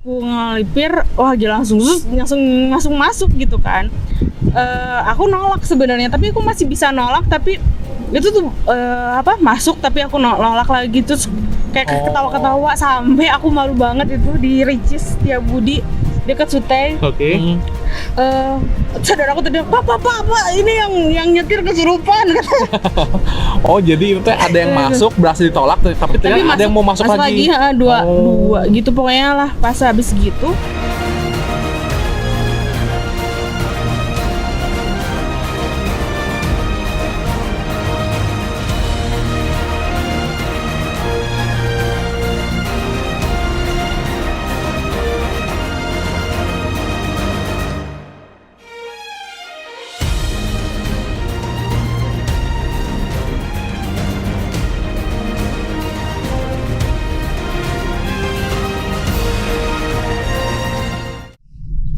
aku ngelipir, wah gila langsung masuk gitu kan. Aku nolak sebenarnya, tapi aku masih bisa nolak, tapi itu tuh masuk tapi aku nolak lagi, terus kayak ketawa-ketawa sampai aku malu banget itu di Ricis Setiabudi dekat Suteng. Oke. Saudaraku tadi, Pak, ini yang nyetir kesurupan. Oh, jadi itu ada yang masuk berhasil ditolak, tapi ternyata ada yang mau masuk lagi. Dua gitu pokoknya lah. Pas habis gitu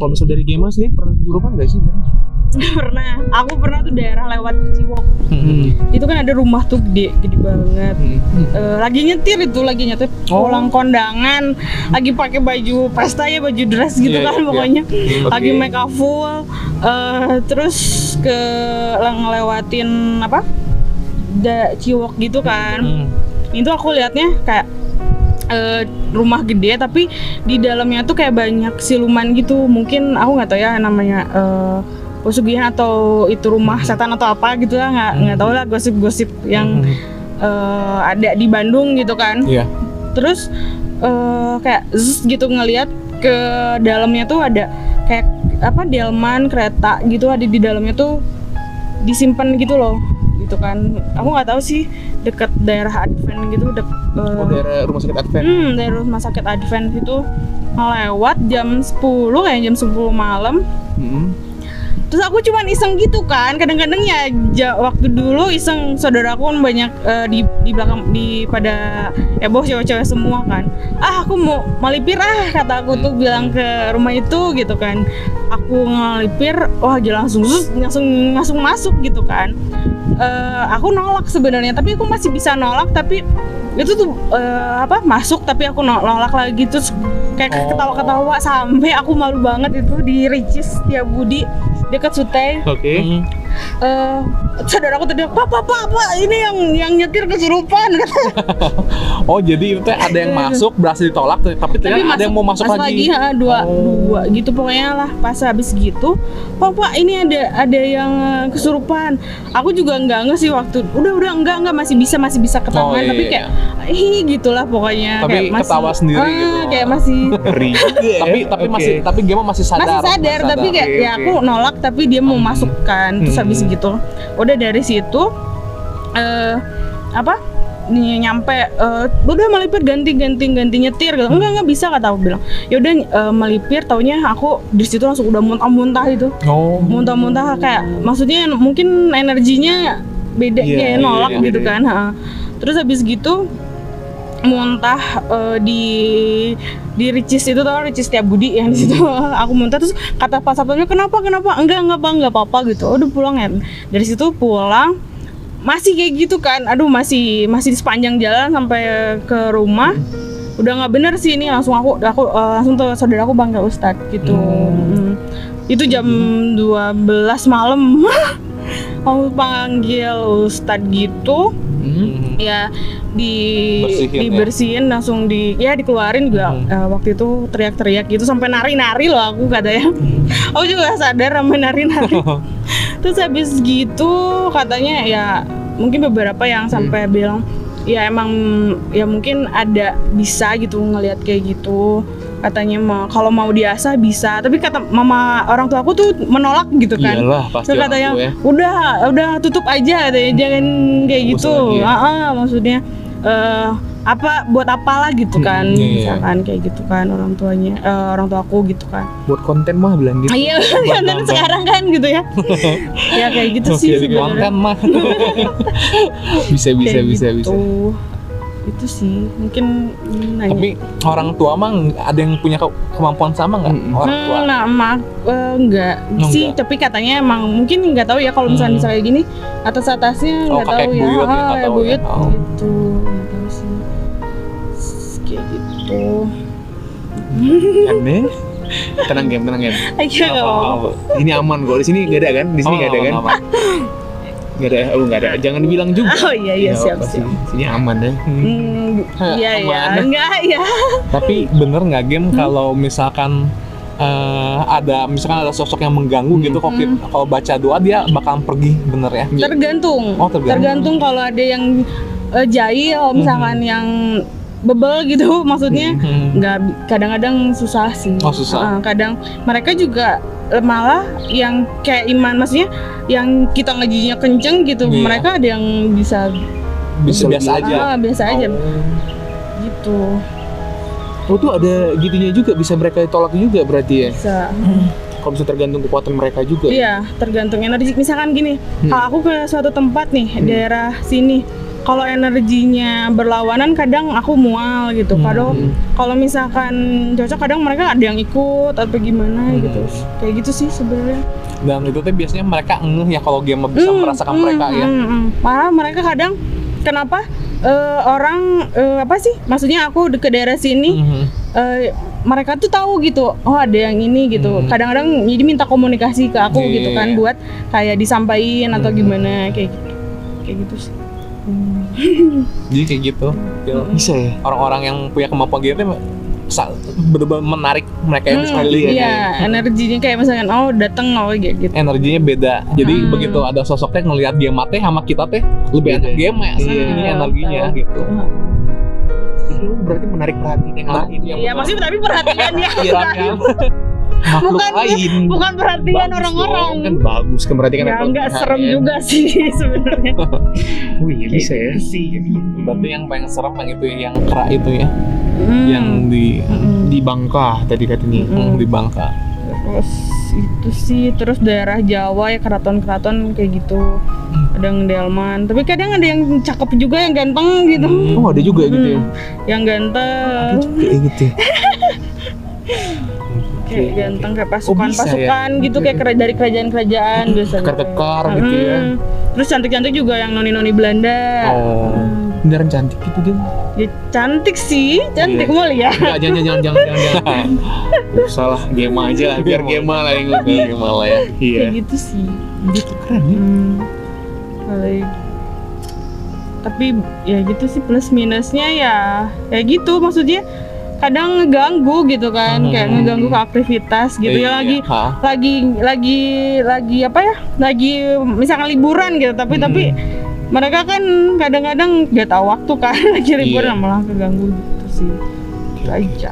Kalau misalnya dari Gemas nih, pernah kesurupan nggak sih? aku pernah tuh daerah lewat Ciwok. Itu kan ada rumah tuh gede banget. Lagi nyetir pulang kondangan, lagi pakai baju pesta ya, baju dress gitu pokoknya. Lagi make up full, terus ngelewatin Ciwok gitu kan. Itu aku liatnya kayak rumah gede, tapi di dalamnya tuh kayak banyak siluman gitu. Mungkin aku nggak tahu ya namanya pesugihan atau itu rumah setan atau apa gitu lah, nggak tahu lah, gosip-gosip yang ada di Bandung gitu kan. Terus kayak gitu ngelihat ke dalamnya tuh ada kayak delman kereta gitu, ada di dalamnya tuh disimpan gitu loh gitu kan. Aku nggak tahu sih, dekat daerah Advent gitu, daerah rumah sakit Advent. Daerah rumah sakit Advent itu ngelewat jam 10 kayak jam 10 malam. Terus aku cuman iseng gitu kan, kadang-kadang ya waktu dulu iseng, saudaraku kan banyak di belakang pada heboh cewek-cewek semua kan. Aku mau melipir kata aku tuh bilang ke rumah itu gitu kan. Aku ngelipir, wah gila langsung masuk gitu kan. Aku nolak sebenarnya, tapi aku masih bisa nolak, tapi itu tuh masuk tapi aku nolak lagi, terus kayak ketawa-ketawa sampai aku malu banget itu di Ricis Setiabudi dekat Suteng. Saudaraku tadi, Pak, ini yang nyetir kesurupan. Oh, jadi itu ada yang masuk berhasil ditolak, tapi ternyata ada yang mau masuk lagi. Dua gitu pokoknya lah. Pas habis gitu, Pak, ini ada yang kesurupan. Aku juga nggak sih waktu. Udah enggak, masih bisa ke tangan, tapi kayak gitulah pokoknya. Tapi kayak ketawa masih, sendiri gitu. Kayak masih. tapi Gema masih sadar. Tapi kayak ya aku nolak, tapi dia mau masukkan. Terus habis gitu, udah dari situ nyampe udah melipir ganti nyetir gitu. Enggak bisa kata aku bilang. Ya udah melipir, taunya aku di situ langsung udah muntah itu. Muntah kayak maksudnya mungkin energinya beda kayak nolak gitu kan. Terus habis gitu muntah di Ricis itu, tau Ricis Setiabudi yang di situ. Aku muntah, terus kata Pak Satpamnya, kenapa enggak apa gitu. Udah pulang ya. Dari situ pulang masih kayak gitu kan. Aduh, masih di sepanjang jalan sampai ke rumah. Udah nggak bener sih ini, langsung aku langsung tuh saudaraku panggil Ustadz gitu. Itu jam 12 malam. Aku panggil Ustadz gitu. Ya dibersihin langsung dikeluarin juga. Waktu itu teriak-teriak gitu sampai nari-nari loh aku katanya. Aku juga sadar sampai nari-nari. Terus habis gitu katanya ya mungkin beberapa yang sampai bilang ya emang ya mungkin ada bisa gitu ngelihat kayak gitu. Katanya kalau mau diasah bisa, tapi kata mama orang tua aku tuh menolak gitu kan. Iyalah, pasti so, katanya udah tutup aja katanya, jangan kayak gitu. Maksudnya buat apalah gitu kan, misalkan kayak gitu kan orang tuaku gitu kan. Buat konten mah bilang gitu. Iya, konten sekarang kan gitu ya. Ya kayak gitu sih sebenarnya. Konten mah. bisa. Itu sih mungkin nanya. Tapi orang tua mah ada yang punya kemampuan sama nggak? Orang tua? Enggak sih, tapi katanya emang mungkin nggak tahu ya kalau misalnya kayak gini atasnya nggak tahu ya. Buyut gitu, nggak tahu sih kayak gitu. Aneh. Tenang game. Ayo nggak apa-apa. Ini aman kok. Di sini nggak ada kan? Di sini nggak ada kan? Nggak ada. Oh nggak ada. Jangan dibilang juga. Oh iya siap. Sini aman deh. Iya aman. enggak ya. Tapi bener nggak game kalau misalkan ada sosok yang mengganggu gitu, kalau baca doa dia bakalan pergi, bener ya? Tergantung. Oh, tergantung kalau ada yang jahil, misalkan yang bebel gitu, maksudnya nggak, kadang-kadang susah sih. Oh, susah. Kadang mereka juga malah yang kayak iman, maksudnya yang kita ngajinya kenceng gitu, mereka ada yang bisa biasa aja. Biasa aja. Gitu. Oh tuh ada gitunya juga, bisa mereka tolak juga berarti ya? Bisa. Kalau bisa tergantung kekuatan mereka juga. Iya, tergantung energi. Misalkan gini, kalau aku ke suatu tempat nih, daerah sini, kalau energinya berlawanan kadang aku mual gitu. Kalau misalkan cocok, kadang mereka ada yang ikut atau gimana gitu. Kayak gitu sih sebenarnya. Dan itu tuh biasanya mereka ngeh ya kalau game bisa merasakan mereka ya. Malah mereka kadang kenapa orang apa sih? Maksudnya aku ke daerah sini, mereka tuh tahu gitu. Oh ada yang ini gitu. Kadang-kadang jadi minta komunikasi ke aku gitu kan, buat kayak disampaikan atau gimana kayak gitu sih. Jadi kayak gitu. Bisa ya. Orang-orang yang punya kemampuan gitu benar-benar menarik mereka yang sekali iya, energinya kayak misalkan datang gitu. Energinya beda. Jadi begitu ada sosoknya ngelihat dia mati sama kita teh lebih enak game ya. Ini energinya gitu. Itu berarti menarik perhatian yang lain. Iya, maksudnya tapi perhatian ya. Makhluk lain. Bukan perhatian orang-orang. Kan bagus kan, berarti kan. Ya enggak serem juga sih sebenarnya. Oh iya bisa ya. Berarti yang paling serem yang itu yang kera itu ya. Yang di Bangka tadi katanya. Di Bangka. Terus itu sih, terus daerah Jawa ya, keraton-keraton kayak gitu. Ada yang delman, tapi kadang ada yang cakep juga, yang ganteng gitu. Oh ada juga gitu ya. Yang ganteng. Kayak gitu. Kayak ganteng, kayak pasukan-pasukan gitu, kayak dari kerajaan-kerajaan biasanya. Kekar-kekar gitu ya. Terus cantik-cantik juga yang noni-noni Belanda. Beneran cantik gitu dia. Ya cantik sih, cantik mau lihat. Jangan. Salah game aja lah, biar game lah yang game lah ya. Iya. Kayak gitu sih. Gitu keren ya. Tapi ya gitu sih, plus minusnya ya kayak gitu, maksudnya kadang ngeganggu gitu kan, kayak ngeganggu ke aktivitas gitu ya, lagi apa ya, lagi misalkan liburan gitu, tapi mereka kan kadang-kadang gak tahu waktu kan, lagi liburan malah keganggu gitu sih. Gitu aja.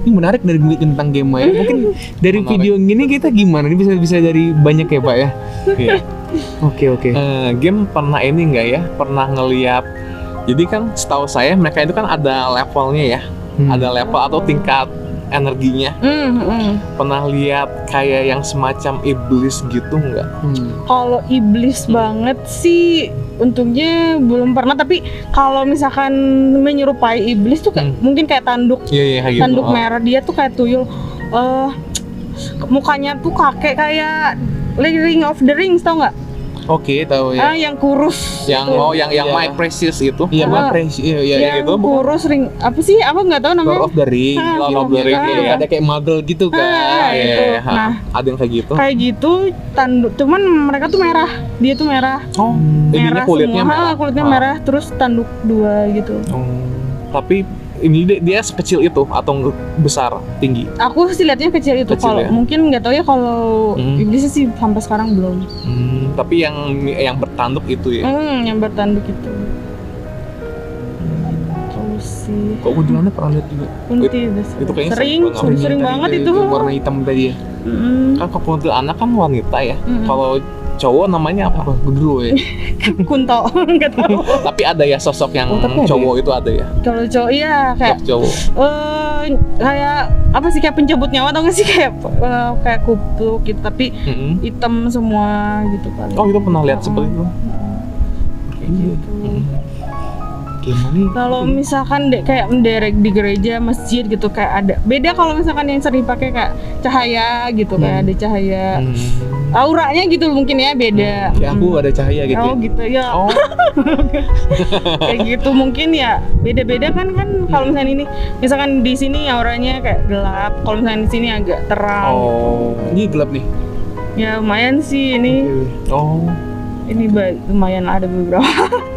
Ini menarik dari tentang game ya. Mungkin dari video gini kita gimana? Ini bisa dari banyak ya Pak ya. Iya. Oke. Game pernah ini enggak ya? Pernah ngeliat. Jadi kan setahu saya mereka itu kan ada levelnya ya. Ada level atau tingkat energinya. Pernah lihat kayak yang semacam iblis gitu nggak? Kalau iblis banget sih untungnya belum pernah, tapi kalau misalkan menyerupai iblis tuh mungkin kayak tanduk. Gitu. Tanduk merah, dia tuh kayak tuyul. Mukanya tuh kayak Ring of the Rings, tau nggak? Oke, tahu ya. Yang kurus. Yang My Precious itu. Iya, My Precious. Iya gitu. Kurus ring apa sih? Apa nggak tahu namanya? Lord of the Ring. Lord of the Ring. Ya, ada kayak muggle gitu kan. Iya. Ada yang kayak gitu. Kayak gitu, tanduk. Cuman mereka tuh merah. Dia tuh merah. Oh. Merah kulitnya semua. merah. Kulitnya merah, terus tanduk 2 gitu. Tapi ini dia sekecil itu atau besar, tinggi? Aku sih lihatnya kecil itu. Kalau mungkin nggak tahu ya, kalau iblis sih sampai sekarang belum. Tapi yang bertanduk itu ya? Yang bertanduk itu. Terus sih. Kok kuntilanak pernah lihat juga? Kunti itu kayaknya sering banget itu. Warna hitam tadi ya. Kan kuntilanak kan wanita ya. Kalau cowok namanya apa? Gundurwo ya. Kunto, nggak tahu. Tapi ada ya sosok yang cowok itu ada ya. Kalau cowok iya kayak cowok. Kayak apa sih, kayak pencabut nyawa atau nggak sih, kayak kupluk gitu, tapi hitam semua gitu kali. Oh itu pernah lihat seperti itu. Kayak gitu. Gimana? Kalau misalkan kayak menderek di gereja, masjid gitu kayak ada beda. Kalau misalkan yang sering pakai kayak cahaya gitu, kayak ada cahaya, auranya gitu mungkin ya beda. Kayak aku ada cahaya gitu. Oh gitu ya. Oh. Kayak gitu mungkin ya beda-beda kan kalau misalnya ini misalkan di sini auranya kayak gelap, kalau misalnya di sini agak terang. Oh. Ini gelap nih. Ya lumayan sih ini. Oh. Ini lumayan ada beberapa.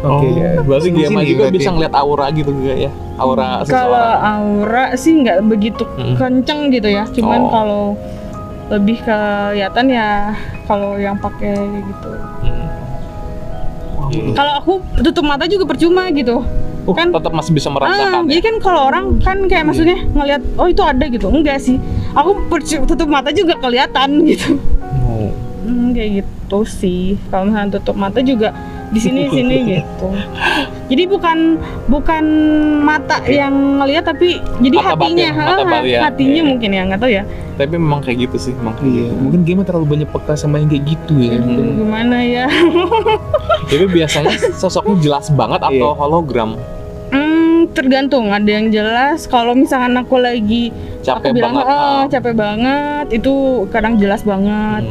Oke. Berarti Di Gemma sini juga berarti. bisa ngeliat aura gitu juga ya? Aura Kalau seseorang. aura sih nggak begitu kenceng gitu ya. Cuman Oh. kalau lebih kelihatan ya kalau yang pakai gitu. Kalau aku tutup mata juga percuma gitu. Kan Tetap masih bisa merasakan. jadi kan kalau orang kan kayak maksudnya ngelihat oh itu ada gitu. Enggak sih. Aku tutup mata juga kelihatan gitu. Oh. Kayak gitu sih. Kalau misalnya tutup mata juga di sini gitu. Jadi bukan mata yang ngelihat tapi jadi Mata hatinya, batin, mata batin ya. hatinya Iya. mungkin ya nggak tahu ya. Tapi memang kayak gitu sih, memang kayak Iya, gitu. mungkin Gemma terlalu banyak peka sama yang kayak gitu ya. Gimana ya? Tapi biasanya sosoknya jelas banget atau Iya. hologram? Tergantung. Ada yang jelas. Kalau misalkan aku lagi Capek aku bilang banget. capek banget, itu kadang jelas banget.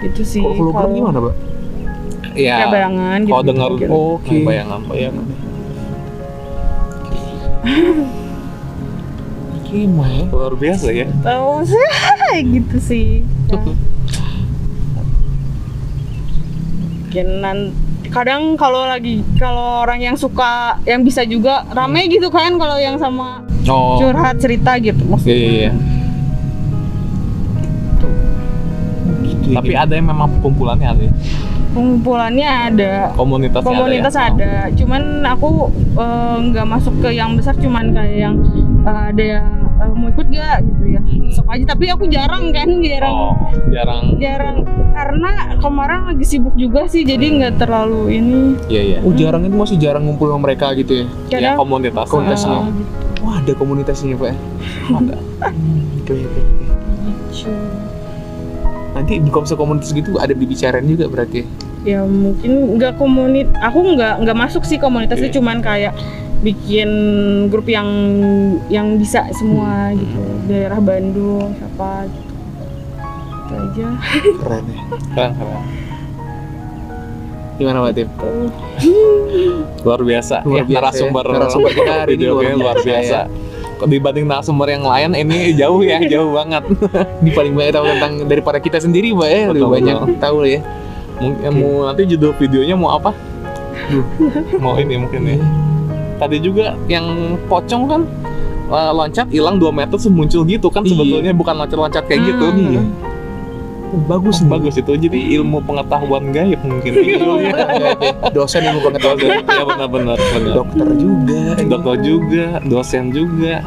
Gitu sih. Kalau hologram gimana, Pak? Iya. Kayak bayangan gitu. Kalau dengar Oke. bayangan. Gemma ya. Luar biasa ya. Tahu sih gitu sih. Mungkin kadang kalau orang yang suka yang bisa juga rame gitu kan kalau yang sama Oh. curhat cerita gitu Iya, maksudnya. iya. Gitu ya, Tapi Gemma. ada yang memang kumpulannya ada. Ya? Pengumpulannya ada. Komunitas ada. Cuman aku nggak masuk ke yang besar, cuman kayak yang ada yang mau ikut gak gitu ya. Sok aja tapi aku jarang Oh, jarang. karena kemarin lagi sibuk juga sih jadi nggak terlalu ini. Iya, iya. Oh, jarang itu masih jarang ngumpul sama mereka gitu ya. Ya, Kadang komunitasnya. Komunitasnya. gitu. Wah, ada komunitasnya, Pak. Ada. Oke. Nanti di komunitas gitu ada pembicaraan juga berarti. Ya mungkin nggak aku nggak masuk sih komunitasnya, Oke. cuman kayak bikin grup yang bisa semua gitu, daerah Bandung siapa gitu. Itu aja. Keren ya. Keren. Gimana, Pak Tim? Luar biasa. Luar Ya, biasa narasumber kita hari ini video game luar biasa. Kok dibanding narasumber yang lain ini jauh ya, jauh banget. Ini paling banyak tahu tentang daripada kita sendiri, Pak ya. Lebih Betul, banyak tahu lah ya. Mau nanti judul videonya mau apa? Mau ini mungkin ya. Tadi juga yang pocong kan loncat hilang 2 meter terus muncul gitu kan, Iya. sebetulnya bukan loncat-loncat kayak gitu. Iya. Bagus Bagus itu, jadi ilmu pengetahuan gaib mungkin. Judulnya. Dosen ilmu pengetahuan. Ya benar. Dokter juga. Dokter juga, dosen juga.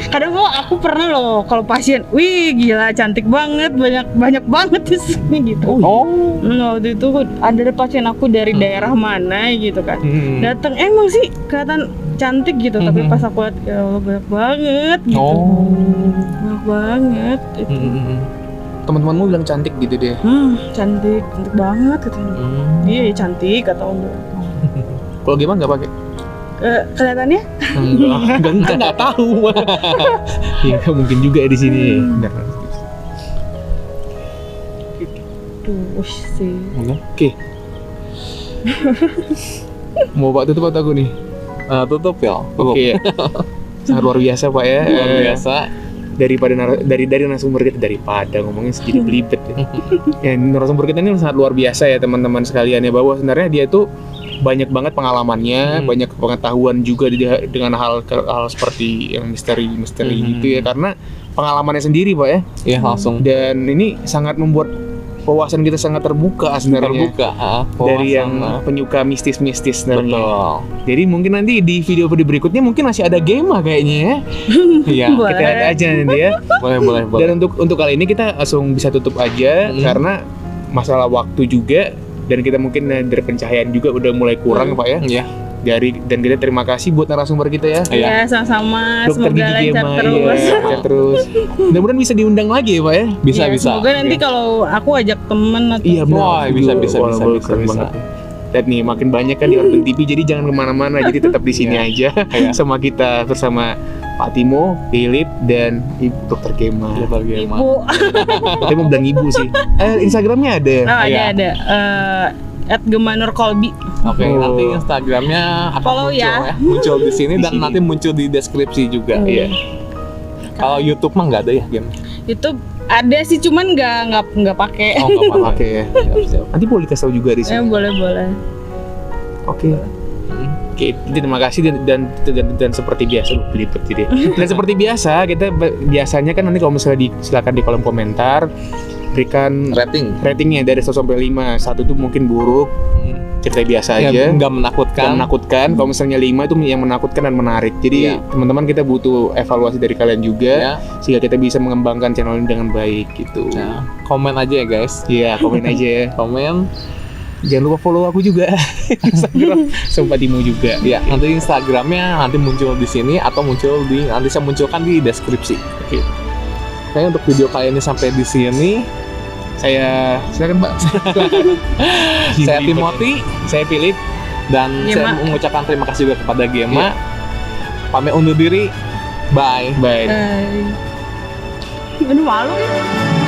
Kadang aku pernah loh kalau pasien, wih gila cantik banget, banyak banget di sini gitu. Oh. Waktu itu ada pasien aku dari daerah mana gitu kan. Hmm. Datang emang sih kelihatan cantik gitu, tapi pas aku lihat ya Allah banyak banget gitu. Oh. Banyak banget itu. Teman-temanmu bilang cantik gitu deh. Cantik banget katanya. Iya ya, cantik atau enggak? Kalau gimana nggak pakai? Kelihatannya? Nggak tahu. Ya mungkin juga di sini. Tuh sih. Oke. Mau Pak tutup atau aku nih? Tutup ya. Oke ya. Sangat luar biasa, Pak ya. Luar biasa. Daripada dari narasumber kita ngomongnya jadi belibet ya. Ya, narasumber kita ini sangat luar biasa ya teman-teman sekalian ya, bahwa sebenarnya dia tuh banyak banget pengalamannya, banyak pengetahuan juga dengan hal seperti yang misteri gitu ya, karena pengalamannya sendiri, Pak ya. Iya, langsung Dan ini sangat membuat wawasan kita sangat terbuka sebenarnya. terbuka. Dari yang Wawasan. penyuka mistis-mistis sebenarnya. Betul. Jadi mungkin nanti di video berikutnya mungkin masih ada game kayaknya ya. Iya. Boleh. Kita lihat aja nanti ya. Boleh. Dan untuk kali ini kita langsung bisa tutup aja karena masalah waktu juga, dan kita mungkin dari pencahayaan juga udah mulai kurang Pak ya. Iya. Dan kita terima kasih buat narasumber kita ya. Iya, sama-sama. Dokter Semoga Gigi lancar Gemma, terus. iya, lancar terus. Mudah-mudahan bisa diundang lagi ya Pak ya. Bisa. Semoga nanti Iya. kalau aku ajak temen atau Iya benar. Wah, bisa. Boleh, keren Bisa. banget. Lihat nih, makin banyak kan di Urban TV, jadi jangan kemana-mana, jadi tetap di sini aja sama kita bersama Pak Timo, Philip, dan Ibu Dokter Gema. Ibu. Kita mau bilang ibu sih. Instagramnya ada. Oh, ada. @gemanurkolbi. Oke, nanti Instagramnya akan Follow muncul di sini dan nanti muncul di deskripsi juga. Iya. Kalau YouTube mah nggak ada ya game? YouTube ada sih, cuman nggak pakai. Oh, nggak pakai ya. Nanti boleh kasih tahu juga di sini. Boleh. Oke, terima kasih dan seperti biasa belibet gitu. Dan seperti biasa kita biasanya kan nanti kalau misalnya silakan di kolom komentar berikan ratingnya dari 1 sampai 5. 1 itu mungkin buruk, cerita biasa aja, nggak menakutkan. Kalau misalnya 5 itu yang menakutkan dan menarik. Jadi teman-teman kita butuh evaluasi dari kalian juga sehingga kita bisa mengembangkan channel ini dengan baik gitu. Komen aja ya guys. Iya, komen aja ya. Komen. Jangan lupa follow aku juga Instagram Pak Timo juga. Ya, nanti Instagramnya nanti muncul di sini atau nanti saya munculkan di deskripsi. Oke. Kayaknya untuk video kali ini sampai di sini. Silakan Mbak. Saya Timothy, saya Philip, dan Gema. saya mengucapkan terima kasih juga kepada Gema. Pamit undur diri. Bye. Bye. Aduh, malu ya.